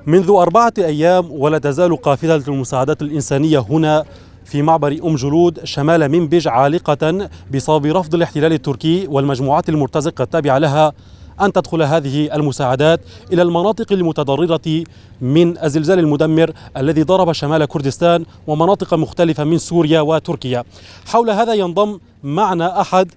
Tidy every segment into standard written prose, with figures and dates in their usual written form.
منذ 4 أيام ولا تزال قافلة المساعدات الإنسانية هنا في معبر أم جلود شمال منبج عالقة بسبب رفض الاحتلال التركي والمجموعات المرتزقة التابعة لها أن تدخل هذه المساعدات إلى المناطق المتضررة من الزلزال المدمر الذي ضرب شمال كردستان ومناطق مختلفة من سوريا وتركيا. حول هذا ينضم معنا أحد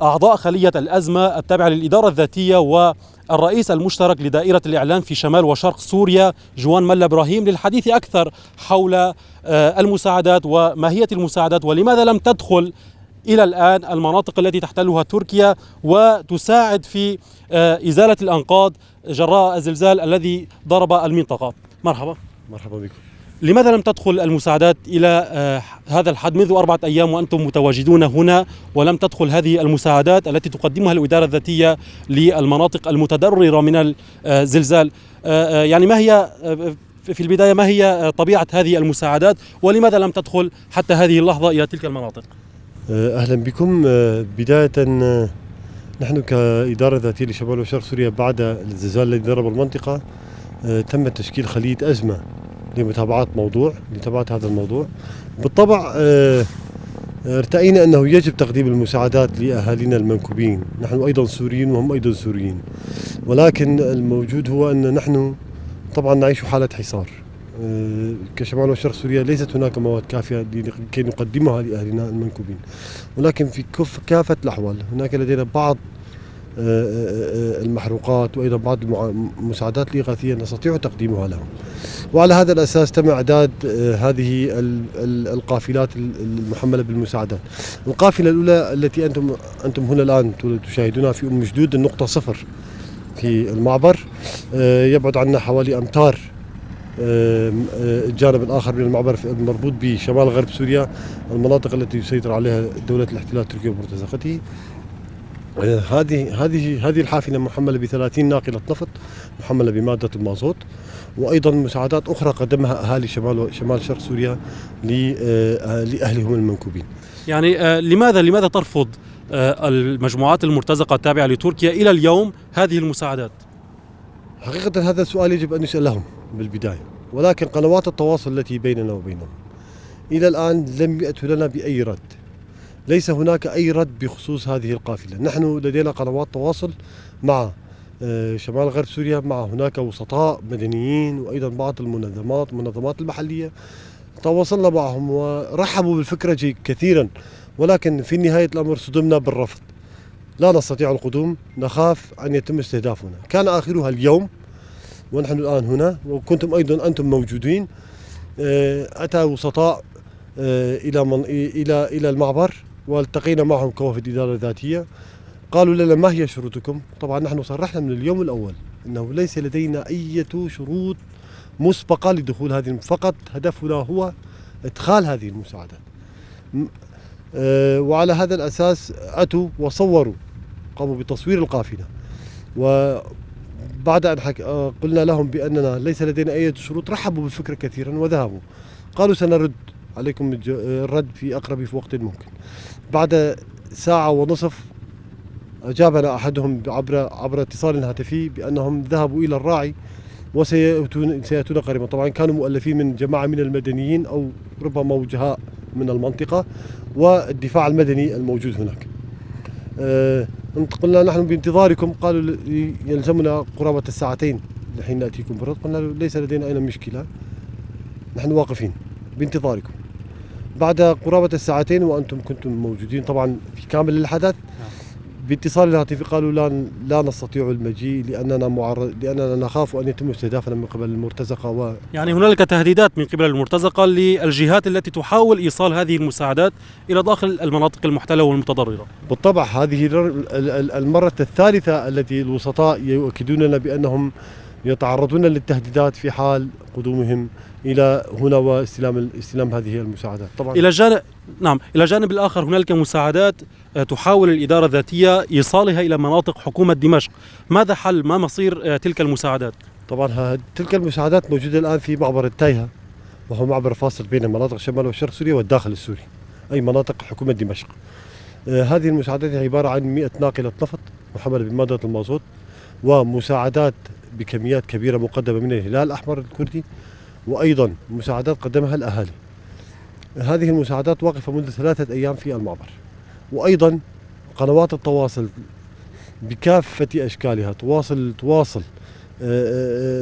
أعضاء خلية الأزمة التابعة للإدارة الذاتية والرئيس المشترك لدائرة الإعلام في شمال وشرق سوريا جوان ملا إبراهيم للحديث أكثر حول المساعدات وماهية المساعدات ولماذا لم تدخل إلى الآن المناطق التي تحتلها تركيا وتساعد في إزالة الأنقاض جراء الزلزال الذي ضرب المنطقة. مرحبا بكم. لماذا لم تدخل المساعدات إلى هذا الحد منذ 4 أيام وأنتم متواجدون هنا ولم تدخل هذه المساعدات التي تقدمها الإدارة الذاتية للمناطق المتضررة من الزلزال؟ يعني ما هي في البداية ما هي طبيعة هذه المساعدات ولماذا لم تدخل حتى هذه اللحظة إلى تلك المناطق؟ أهلا بكم. بداية نحن كإدارة ذاتية لشمال وشرق سوريا بعد الزلزال الذي ضرب المنطقة تم تشكيل خلية أزمة لمتابعة هذا الموضوع. بالطبع ارتأينا أنه يجب تقديم المساعدات لأهالينا المنكوبين، نحن أيضا سوريين وهم أيضا سوريين، ولكن الموجود هو أن نحن طبعا نعيش حالة حصار. كشمال وشرق سوريا ليست هناك مواد كافية لكي نقدمها لأهلنا المنكوبين، ولكن في كافة الأحوال هناك لدينا بعض المحروقات وأيضا بعض المساعدات الإغاثية نستطيع تقديمها لهم. وعلى هذا الأساس تم إعداد هذه القافلات المحملة بالمساعدات. القافلة الأولى التي أنتم هنا الآن تشاهدونها في أم جدود النقطة 0 في المعبر، يبعد عنا حوالي أمتار الجانب الآخر من المعبر المربوط بشمال غرب سوريا، المناطق التي يسيطر عليها دولة الاحتلال التركي ومرتزقته. هذه الحافلة محملة ب30 ناقلة نفط محملة بمادة المازوت، وأيضا مساعدات أخرى قدمها أهالي شمال شرق سوريا لأهلهم المنكوبين. يعني لماذا ترفض المجموعات المرتزقة التابعة لتركيا إلى اليوم هذه المساعدات؟ حقيقة هذا السؤال يجب أن يسأل لهم بالبداية، ولكن قنوات التواصل التي بيننا وبينهم إلى الآن لم يأتوا لنا بأي رد. ليس هناك أي رد بخصوص هذه القافلة. نحن لدينا قنوات تواصل مع شمال غرب سوريا، مع هناك وسطاء مدنيين وأيضا بعض المنظمات المحلية، تواصلنا معهم ورحبوا بالفكرة كثيرا، ولكن في نهاية الأمر صدمنا بالرفض. لا نستطيع القدوم، نخاف أن يتم استهدافنا. كان آخرها اليوم ونحن الآن هنا وكنتم أيضا أنتم موجودين. أتى وسطاء إلى المعبر والتقينا معهم كوفد إدارة ذاتية، قالوا لنا ما هي شروطكم؟ طبعا نحن صرحنا من اليوم الأول أنه ليس لدينا أي شروط مسبقة لدخول هذه، فقط هدفنا هو إدخال هذه المساعدات. وعلى هذا الأساس أتوا وصوروا، قاموا بتصوير القافلة، وبعد أن قلنا لهم بأننا ليس لدينا أي شروط رحبوا بالفكرة كثيرا وذهبوا. قالوا سنرد عليكم الرد في أقرب وقت ممكن. بعد ساعة ونصف أجابنا أحدهم عبر اتصال هاتفي بأنهم ذهبوا إلى الراعي وسيأتون قريبا. طبعا كانوا مؤلفين من جماعة من المدنيين أو ربما وجهاء من المنطقة والدفاع المدني الموجود هناك. قلنا نحن بانتظاركم، قالوا يلزمنا قرابة الساعتين لحين نأتيكم بالرد. قلنا ليس لدينا أي مشكلة، نحن واقفين بانتظاركم. بعد قرابة الساعتين وأنتم كنتم موجودين طبعا في كامل الحدث، باتصال الهاتفي قالوا لا نستطيع المجيء لأننا نخاف أن يتم استهدافنا من قبل المرتزقة. يعني هنالك تهديدات من قبل المرتزقة للجهات التي تحاول إيصال هذه المساعدات إلى داخل المناطق المحتلة والمتضررة. بالطبع هذه المرة الثالثة التي الوسطاء يؤكدون لنا بأنهم يتعرضون للتهديدات في حال قدومهم إلى هنا واستلام هذه المساعدات. طبعا إلى جانب الآخر هنالك مساعدات تحاول الإدارة الذاتية إيصالها إلى مناطق حكومة دمشق. ما مصير تلك المساعدات؟ طبعا تلك المساعدات موجودة الآن في معبر التايهة، وهو معبر فاصل بين مناطق شمال وشرق سوريا والداخل السوري، أي مناطق حكومة دمشق. هذه المساعدات عبارة عن 100 ناقلة نفط محملة بمادة المازوت، ومساعدات بكميات كبيرة مقدمة من الهلال الأحمر الكردي، وأيضا مساعدات قدمها الأهالي. هذه المساعدات واقفة منذ 3 أيام في المعبر، وأيضا قنوات التواصل بكافة أشكالها تواصل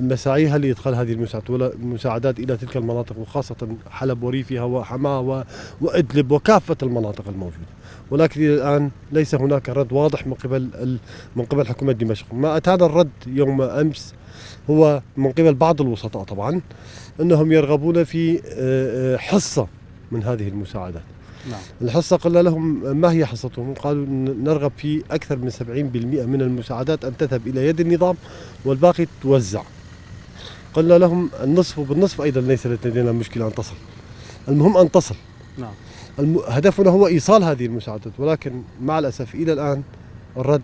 مساعيها لإدخال هذه المساعدات إلى تلك المناطق، وخاصة حلب وريفها وحماة وإدلب وكافة المناطق الموجودة. ولكن إلى الآن ليس هناك رد واضح من قبل حكومة دمشق. ما أتانا الرد يوم أمس هو من قبل بعض الوسطاء طبعا أنهم يرغبون في حصة من هذه المساعدات. نعم. الحصة قلنا لهم ما هي حصتهم؟ قالوا نرغب في أكثر من 70% من المساعدات أن تذهب إلى يد النظام والباقي توزع. قلنا لهم النصف وبالنصف أيضا ليس لدينا مشكلة أن تصل، المهم أن تصل. نعم. هدفنا هو إيصال هذه المساعدات، ولكن مع الأسف إلى الآن الرد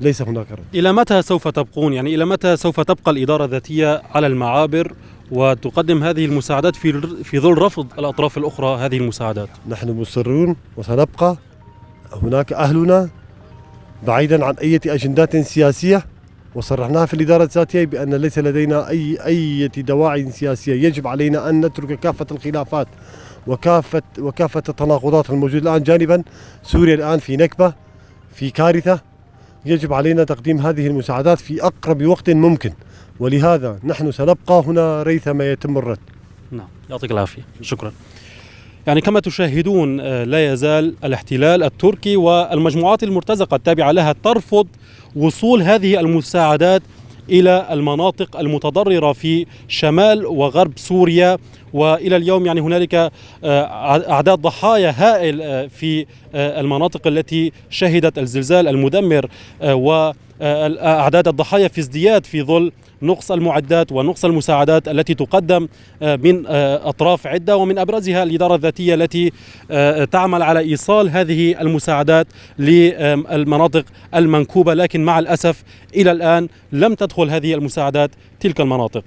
ليس هناك رد. إلى متى سوف تبقون؟ يعني إلى متى سوف تبقى الإدارة الذاتية على المعابر وتقدم هذه المساعدات في ظل رفض الأطراف الأخرى هذه المساعدات؟ نحن مصرون وسنبقى هناك أهلنا بعيدا عن أي أجندات سياسية، وصرحناها في الإدارة الذاتية بأن ليس لدينا أي دواعي سياسية. يجب علينا أن نترك كافة الخلافات وكافة التناقضات الموجودة الآن جانبا. سوريا الآن في نكبة، في كارثة، يجب علينا تقديم هذه المساعدات في أقرب وقت ممكن، ولهذا نحن سنبقى هنا ريثما يتم الرد. نعم، يعطيك العافية، شكرا. يعني كما تشاهدون لا يزال الاحتلال التركي والمجموعات المرتزقة التابعة لها ترفض وصول هذه المساعدات إلى المناطق المتضررة في شمال وغرب سوريا. وإلى اليوم يعني هنالك أعداد ضحايا هائل في المناطق التي شهدت الزلزال المدمر، وأعداد الضحايا في ازدياد في ظل نقص المعدات ونقص المساعدات التي تقدم من أطراف عدة، ومن أبرزها الإدارة الذاتية التي تعمل على إيصال هذه المساعدات للمناطق المنكوبة، لكن مع الأسف إلى الآن لم تدخل هذه المساعدات تلك المناطق.